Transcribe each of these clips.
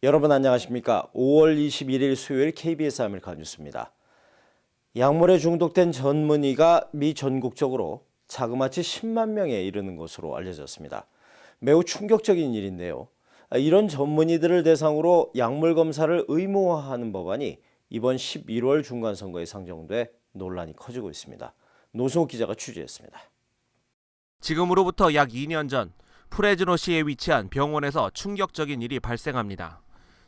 여러분 안녕하십니까? 5월 21일 수요일 KBS 아메리카 뉴스입니다. 약물에 중독된 전문의가 미 전국적으로 자그마치 10만 명에 이르는 것으로 알려졌습니다. 매우 충격적인 일인데요. 이런 전문의들을 대상으로 약물 검사를 의무화하는 법안이 이번 11월 중간선거에 상정돼 논란이 커지고 있습니다. 노승욱 기자가 취재했습니다. 지금으로부터 약 2년 전 프레즈노시에 위치한 병원에서 충격적인 일이 발생합니다.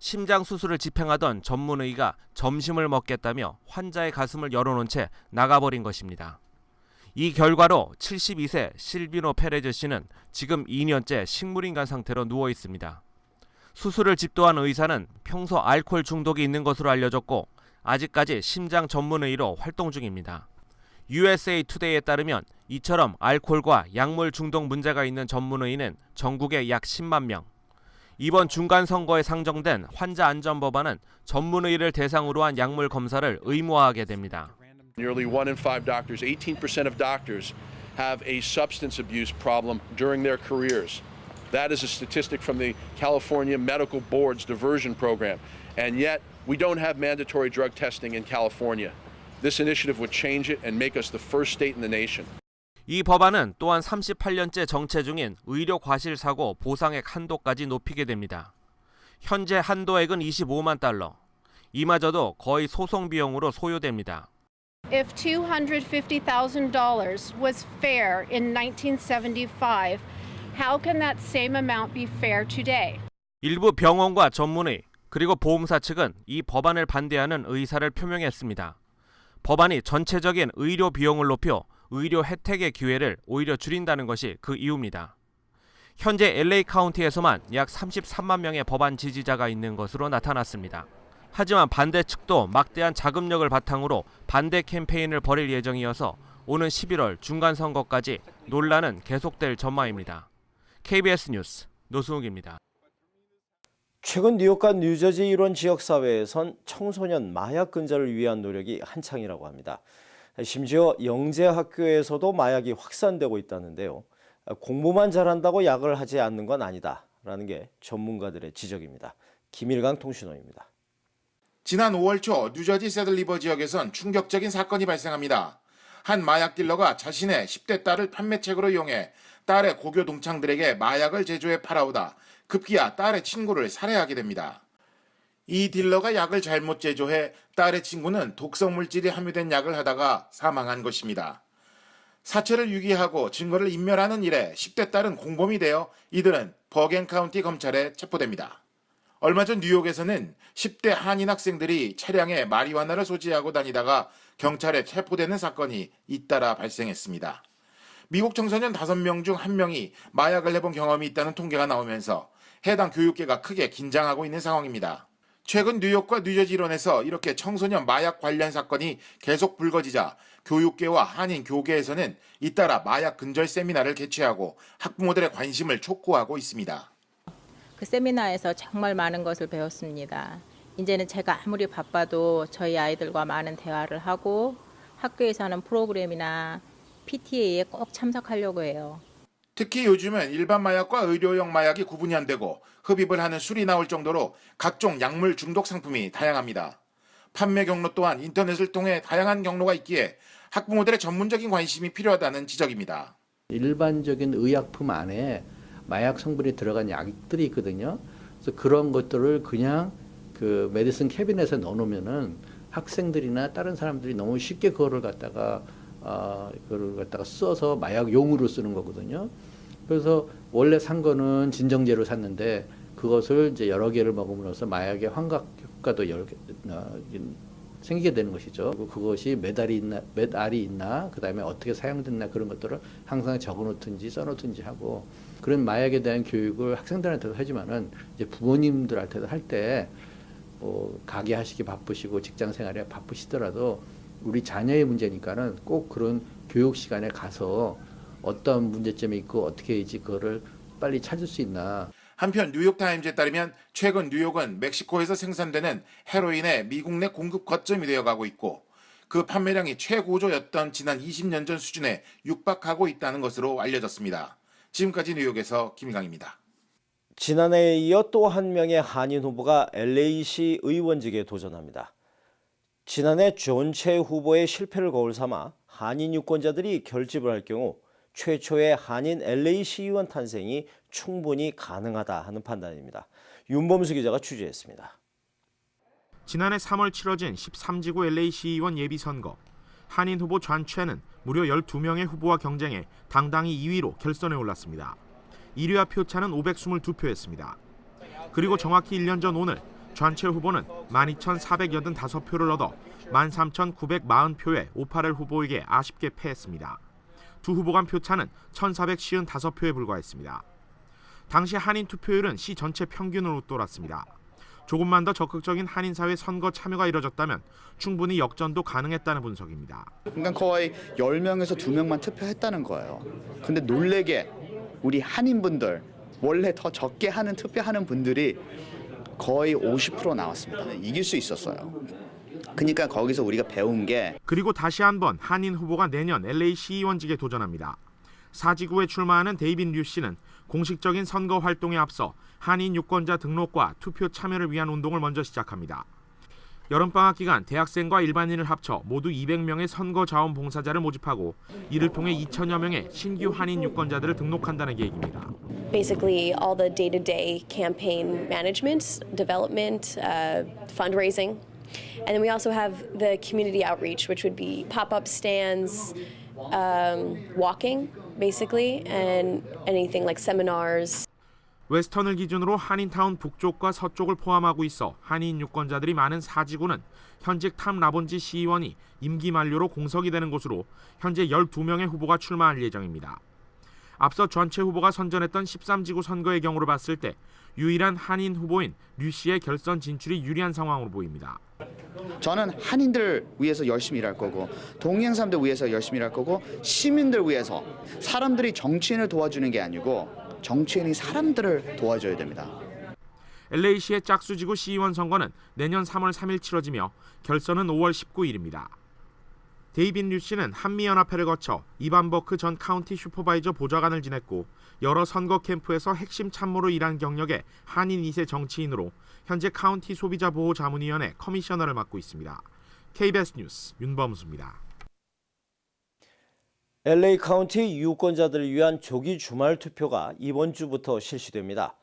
심장 수술을 집행하던 전문의가 점심을 먹겠다며 환자의 가슴을 열어놓은 채 나가버린 것입니다. 이 결과로 72세 실비노 페레즈 씨는 지금 2년째 식물인간 상태로 누워 있습니다. 수술을 집도한 의사는 평소 알코올 중독이 있는 것으로 알려졌고 아직까지 심장 전문의로 활동 중입니다. USA 투데이에 따르면 이처럼 알코올과 약물 중독 문제가 있는 전문의는 전국에 약 10만 명. 이번 중간선거에 상정된 환자 안전 법안은 전문의를 대상으로 한 약물 검사를 의무화하게 됩니다. Nearly 1 in 5 doctors, 18% of doctors have a substance abuse problem during their careers. That is a statistic from the California Medical Board's diversion program. And yet, we don't have mandatory drug testing in California. This initiative would change it and make us the first state in the nation. 이 법안은 또한 38년째 정체 중인 의료 과실 사고 보상액 한도까지 높이게 됩니다. 현재 한도액은 25만 달러. 이마저도 거의 소송 비용으로 소요됩니다. If $250,000 was fair in 1975, how can that same amount be fair today? 일부 병원과 전문의 그리고 보험사 측은 이 법안을 반대하는 의사를 표명했습니다. 법안이 전체적인 의료 비용을 높여 의료 혜택의 기회를 오히려 줄인다는 것이 그 이유입니다. 현재 LA 카운티에서만 약 33만 명의 법안 지지자가 있는 것으로 나타났습니다. 하지만 반대 측도 막대한 자금력을 바탕으로 반대 캠페인을 벌일 예정이어서 오는 11월 중간선거까지 논란은 계속될 전망입니다. KBS 뉴스 노승욱입니다. 최근 뉴욕과 뉴저지 일원 지역사회에선 청소년 마약 근절을 위한 노력이 한창이라고 합니다. 심지어 영재학교에서도 마약이 확산되고 있다는데요. 공부만 잘한다고 약을 하지 않는 건 아니다라는 게 전문가들의 지적입니다. 김일강 통신원입니다. 지난 5월 초 뉴저지 새들리버 지역에선 충격적인 사건이 발생합니다. 한 마약 딜러가 자신의 10대 딸을 판매책으로 이용해 딸의 고교 동창들에게 마약을 제조해 팔아오다 급기야 딸의 친구를 살해하게 됩니다. 이 딜러가 약을 잘못 제조해 딸의 친구는 독성 물질이 함유된 약을 하다가 사망한 것입니다. 사체를 유기하고 증거를 인멸하는 일에 10대 딸은 공범이 되어 이들은 버겐 카운티 검찰에 체포됩니다. 얼마 전 뉴욕에서는 10대 한인 학생들이 차량에 마리화나를 소지하고 다니다가 경찰에 체포되는 사건이 잇따라 발생했습니다. 미국 청소년 5명 중 1명이 마약을 해본 경험이 있다는 통계가 나오면서 해당 교육계가 크게 긴장하고 있는 상황입니다. 최근 뉴욕과 뉴저지 일원에서 이렇게 청소년 마약 관련 사건이 계속 불거지자 교육계와 한인 교계에서는 잇따라 마약 근절 세미나를 개최하고 학부모들의 관심을 촉구하고 있습니다. 그 세미나에서 정말 많은 것을 배웠습니다. 이제는 제가 아무리 바빠도 저희 아이들과 많은 대화를 하고 학교에서 하는 프로그램이나 PTA에 꼭 참석하려고 해요. 특히 요즘은 일반 마약과 의료용 마약이 구분이 안 되고 흡입을 하는 술이 나올 정도로 각종 약물 중독 상품이 다양합니다. 판매 경로 또한 인터넷을 통해 다양한 경로가 있기에 학부모들의 전문적인 관심이 필요하다는 지적입니다. 일반적인 의약품 안에 마약 성분이 들어간 약들이 있거든요. 그래서 그런 것들을 그냥 그 메디슨 캐비넷에 넣어놓으면은 학생들이나 다른 사람들이 너무 쉽게 그거를 갖다가 써서 마약용으로 쓰는 거거든요. 그래서 원래 산 거는 진정제로 샀는데 그것을 이제 여러 개를 먹음으로써 마약의 환각 효과도 생기게 되는 것이죠. 그것이 몇 알이 있나, 그 다음에 어떻게 사용됐나 그런 것들을 항상 적어놓든지 써놓든지 하고 그런 마약에 대한 교육을 학생들한테도 하지만은 이제 부모님들한테도 할 때 가게 하시기 바쁘시고 직장 생활에 바쁘시더라도 우리 자녀의 문제니까는 꼭 그런 교육 시간에 가서 어떤 문제점이 있고 어떻게 해야지 그거를 빨리 찾을 수 있나. 한편 뉴욕타임즈에 따르면 최근 뉴욕은 멕시코에서 생산되는 헤로인의 미국 내 공급 거점이 되어가고 있고 그 판매량이 최고조였던 지난 20년 전 수준에 육박하고 있다는 것으로 알려졌습니다. 지금까지 뉴욕에서 김일강입니다. 지난해에 이어 또 한 명의 한인 후보가 LA시 의원직에 도전합니다. 지난해 존 채 후보의 실패를 거울 삼아 한인 유권자들이 결집을 할 경우 최초의 한인 LA시 의원 탄생이 충분히 가능하다 하는 판단입니다. 윤범수 기자가 취재했습니다. 지난해 3월 치러진 13지구 LA시 의원 예비선거. 한인 후보 존 채는 무려 12명의 후보와 경쟁해 당당히 2위로 결선에 올랐습니다. 1위와 표차는 522표였습니다. 그리고 정확히 1년 전 오늘 존 채 후보는 12,485표를 얻어 13,940표의 오파렐 후보에게 아쉽게 패했습니다. 두 후보 간 표차는 1,455표에 불과했습니다. 당시 한인 투표율은 시 전체 평균으로 웃돌았습니다. 조금만 더 적극적인 한인 사회 선거 참여가 이뤄졌다면 충분히 역전도 가능했다는 분석입니다. 그러니까 거의 10명에서 2명만 투표했다는 거예요. 근데 놀래게 우리 한인분들, 원래 더 적게 하는 투표하는 분들이 거의 50% 나왔습니다. 이길 수 있었어요. 그러니까 거기서 우리가 배운 게, 그리고 다시 한번 한인 후보가 내년 LA 시의원직에 도전합니다. 4지구에 출마하는 데이빗 류 씨는 공식적인 선거 활동에 앞서 한인 유권자 등록과 투표 참여를 위한 운동을 먼저 시작합니다. 여름방학 기간 대학생과 일반인을 합쳐 모두 200명의 선거 자원봉사자를 모집하고 이를 통해 2천여 명의 신규 한인 유권자들을 등록한다는 계획입니다. Basically all the day-to-day campaign management, development, fundraising. And then we also have the community outreach, which would be pop-up stands, walking, basically, and anything like seminars. 웨스턴을 기준으로 한인타운 북쪽과 서쪽을 포함하고 있어 한인 유권자들이 많은 4지구는 현직 탐 라본지 시의원이 임기 만료로 공석이 되는 곳으로 현재 12명의 후보가 출마할 예정입니다. 앞서 존 채 후보가 선전했던 13지구 선거의 경우를 봤을 때 유일한 한인 후보인 류 씨의 결선 진출이 유리한 상황으로 보입니다. 저는 한인들 위해서 열심히 일할 거고, 동양 사람들 위해서 열심히 일할 거고, 시민들 위해서. 사람들이 정치인을 도와주는 게 아니고 정치인이 사람들을 도와줘야 됩니다. LA시의 짝수지구 시의원 선거는 내년 3월 3일 치러지며 결선은 5월 19일입니다. 데이빗 류 씨는 한미연합회를 거쳐 이반 버크 전 카운티 슈퍼바이저 보좌관을 지냈고 여러 선거 캠프에서 핵심 참모로 일한 경력의 한인 2세 정치인으로 현재 카운티 소비자 보호 자문위원회 커미셔너를 맡고 있습니다. KBS 뉴스 윤범수입니다. LA 카운티 유권자들을 위한 조기 주말 투표가 이번 주부터 실시됩니다.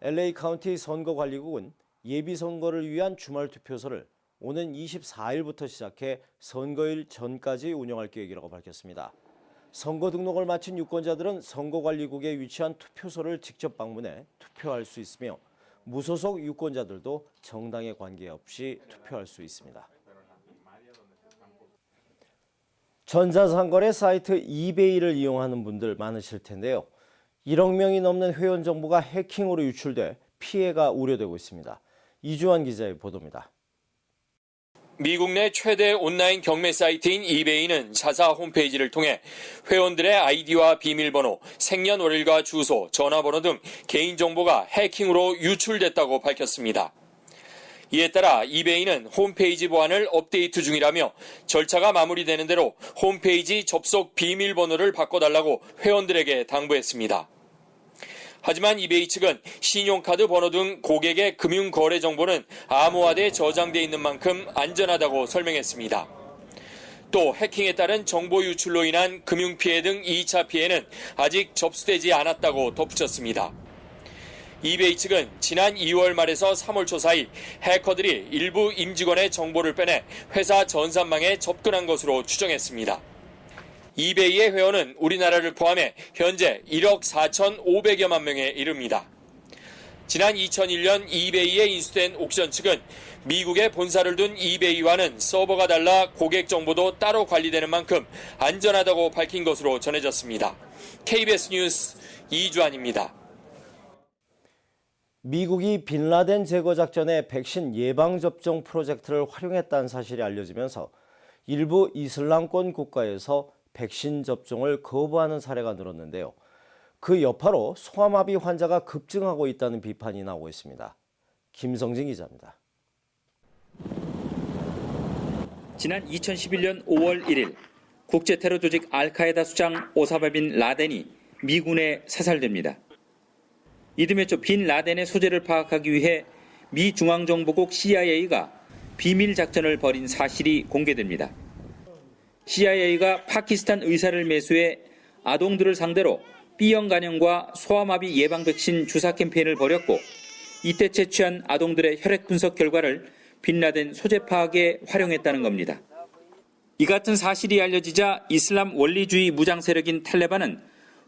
LA 카운티 선거관리국은 예비선거를 위한 주말 투표소를 오는 24일부터 시작해 선거일 전까지 운영할 계획이라고 밝혔습니다. 선거 등록을 마친 유권자들은 선거관리국에 위치한 투표소를 직접 방문해 투표할 수 있으며 무소속 유권자들도 정당에 관계없이 투표할 수 있습니다. 전자상거래 사이트 이베이를 이용하는 분들 많으실 텐데요. 1억 명이 넘는 회원 정보가 해킹으로 유출돼 피해가 우려되고 있습니다. 이주환 기자의 보도입니다. 미국 내 최대 온라인 경매 사이트인 이베이는 자사 홈페이지를 통해 회원들의 아이디와 비밀번호, 생년월일과 주소, 전화번호 등 개인정보가 해킹으로 유출됐다고 밝혔습니다. 이에 따라 이베이는 홈페이지 보안을 업데이트 중이라며 절차가 마무리되는 대로 홈페이지 접속 비밀번호를 바꿔달라고 회원들에게 당부했습니다. 하지만 이베이 측은 신용카드 번호 등 고객의 금융거래 정보는 암호화돼 저장돼 있는 만큼 안전하다고 설명했습니다. 또 해킹에 따른 정보 유출로 인한 금융피해 등 2차 피해는 아직 접수되지 않았다고 덧붙였습니다. 이베이 측은 지난 2월 말에서 3월 초 사이 해커들이 일부 임직원의 정보를 빼내 회사 전산망에 접근한 것으로 추정했습니다. 이베이의 회원은 우리나라를 포함해 현재 1억 4,500여만 명에 이릅니다. 지난 2001년 이베이에 인수된 옥션 측은 미국에 본사를 둔 이베이와는 서버가 달라 고객 정보도 따로 관리되는 만큼 안전하다고 밝힌 것으로 전해졌습니다. KBS 뉴스 이주환입니다. 미국이 빈라덴 제거 작전에 백신 예방접종 프로젝트를 활용했다는 사실이 알려지면서 일부 이슬람권 국가에서 백신 접종을 거부하는 사례가 늘었는데요. 그 여파로 소아마비 환자가 급증하고 있다는 비판이 나오고 있습니다. 김성진 기자입니다. 지난 2011년 5월 1일 국제테러 조직 알카에다 수장 오사마 빈 라덴이 미군에 사살됩니다. 이듬해 초 빈 라덴의 소재를 파악하기 위해 미 중앙정보국 CIA가 비밀 작전을 벌인 사실이 공개됩니다. CIA가 파키스탄 의사를 매수해 아동들을 상대로 B형 간염과 소아마비 예방 백신 주사 캠페인을 벌였고 이때 채취한 아동들의 혈액 분석 결과를 빈라덴 소재 파악에 활용했다는 겁니다. 이 같은 사실이 알려지자 이슬람 원리주의 무장 세력인 탈레반은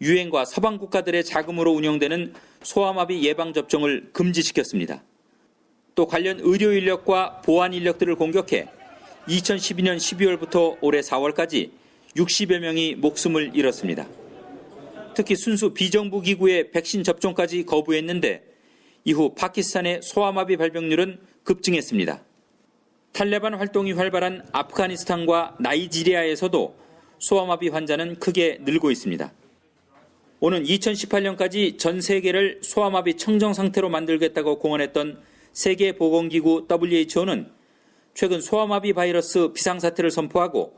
유엔과 서방 국가들의 자금으로 운영되는 소아마비 예방 접종을 금지시켰습니다. 또 관련 의료 인력과 보안 인력들을 공격해 2012년 12월부터 올해 4월까지 60여 명이 목숨을 잃었습니다. 특히 순수 비정부 기구의 백신 접종까지 거부했는데 이후 파키스탄의 소아마비 발병률은 급증했습니다. 탈레반 활동이 활발한 아프가니스탄과 나이지리아에서도 소아마비 환자는 크게 늘고 있습니다. 오는 2018년까지 전 세계를 소아마비 청정 상태로 만들겠다고 공언했던 세계보건기구 WHO는 최근 소아마비 바이러스 비상사태를 선포하고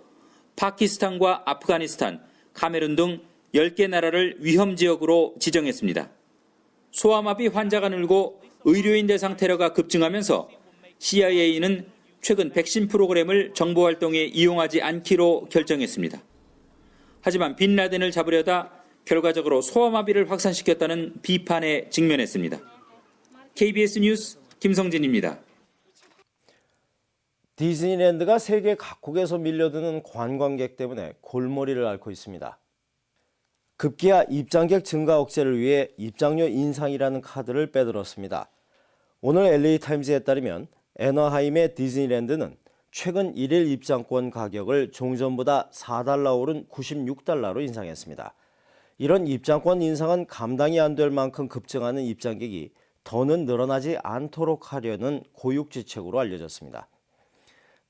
파키스탄과 아프가니스탄, 카메룬 등 10개 나라를 위험지역으로 지정했습니다. 소아마비 환자가 늘고 의료인 대상 테러가 급증하면서 CIA는 최근 백신 프로그램을 정보활동에 이용하지 않기로 결정했습니다. 하지만 빈라덴을 잡으려다 결과적으로 소아마비를 확산시켰다는 비판에 직면했습니다. KBS 뉴스 김성진입니다. 디즈니랜드가 세계 각국에서 밀려드는 관광객 때문에 골머리를 앓고 있습니다. 급기야 입장객 증가 억제를 위해 입장료 인상이라는 카드를 빼들었습니다. 오늘 LA타임즈에 따르면 애너하임의 디즈니랜드는 최근 1일 입장권 가격을 종전보다 $4 오른 $96로 인상했습니다. 이런 입장권 인상은 감당이 안 될 만큼 급증하는 입장객이 더는 늘어나지 않도록 하려는 고육지책으로 알려졌습니다.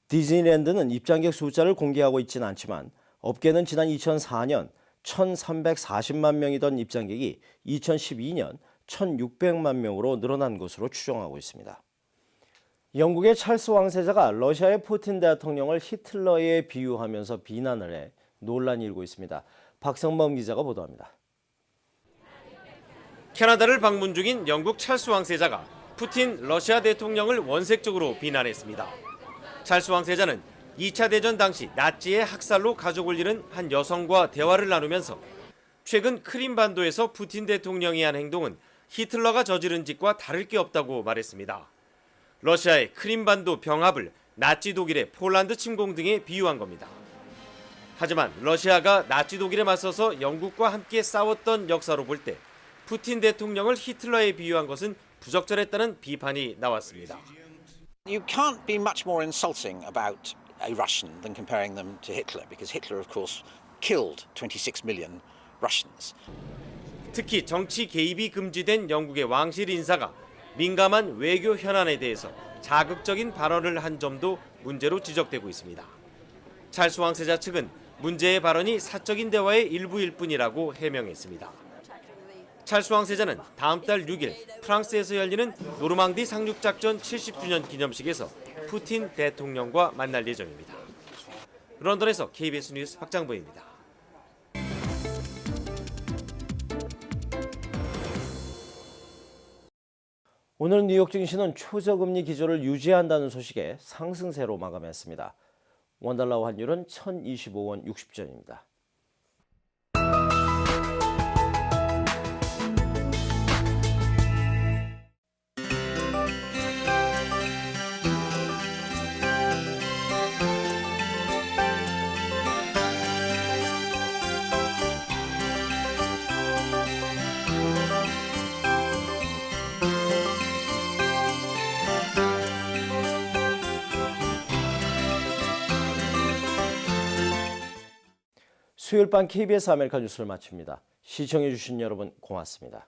디즈니랜드는 입장객 숫자를 공개하고 있지는 않지만 업계는 지난 2004년 1,340만 명이던 입장객이 2012년 1,600만 명으로 늘어난 것으로 추정하고 있습니다. 영국의 찰스 왕세자가 러시아의 푸틴 대통령을 히틀러에 비유하면서 비난을 해 논란이 일고 있습니다. 박성범 기자가 보도합니다. 캐나다를 방문 중인 영국 찰스 왕세자가 푸틴 러시아 대통령을 원색적으로 비난했습니다. 찰스 왕세자는 2차 대전 당시 나치의 학살로 가족을 잃은 한 여성과 대화를 나누면서 최근 크림반도에서 푸틴 대통령이 한 행동은 히틀러가 저지른 짓과 다를 게 없다고 말했습니다. 러시아의 크림반도 병합을 나치 독일의 폴란드 침공 등에 비유한 겁니다. 하지만 러시아가 나치 독일에 맞서서 영국과 함께 싸웠던 역사로 볼 때 푸틴 대통령을 히틀러에 비유한 것은 부적절했다는 비판이 나왔습니다. You can't be much more insulting about a Russian than comparing them to Hitler, because Hitler, of course, killed 26 million Russians. 특히 정치 개입이 금지된 영국의 왕실 인사가 민감한 외교 현안에 대해서 자극적인 발언을 한 점도 문제로 지적되고 있습니다. 찰스 왕세자 측은 문제의 발언이 사적인 대화의 일부일 뿐이라고 해명했습니다. 찰스 왕세자는 다음 달 6일 프랑스에서 열리는 노르망디 상륙작전 70주년 기념식에서 푸틴 대통령과 만날 예정입니다. 런던에서 KBS 뉴스 박장보입니다. 오늘 뉴욕 증시는 초저금리 기조를 유지한다는 소식에 상승세로 마감했습니다. 원달러 환율은 1,025원 60전입니다. 수요일 밤 KBS 아메리카 뉴스를 마칩니다. 시청해주신 여러분 고맙습니다.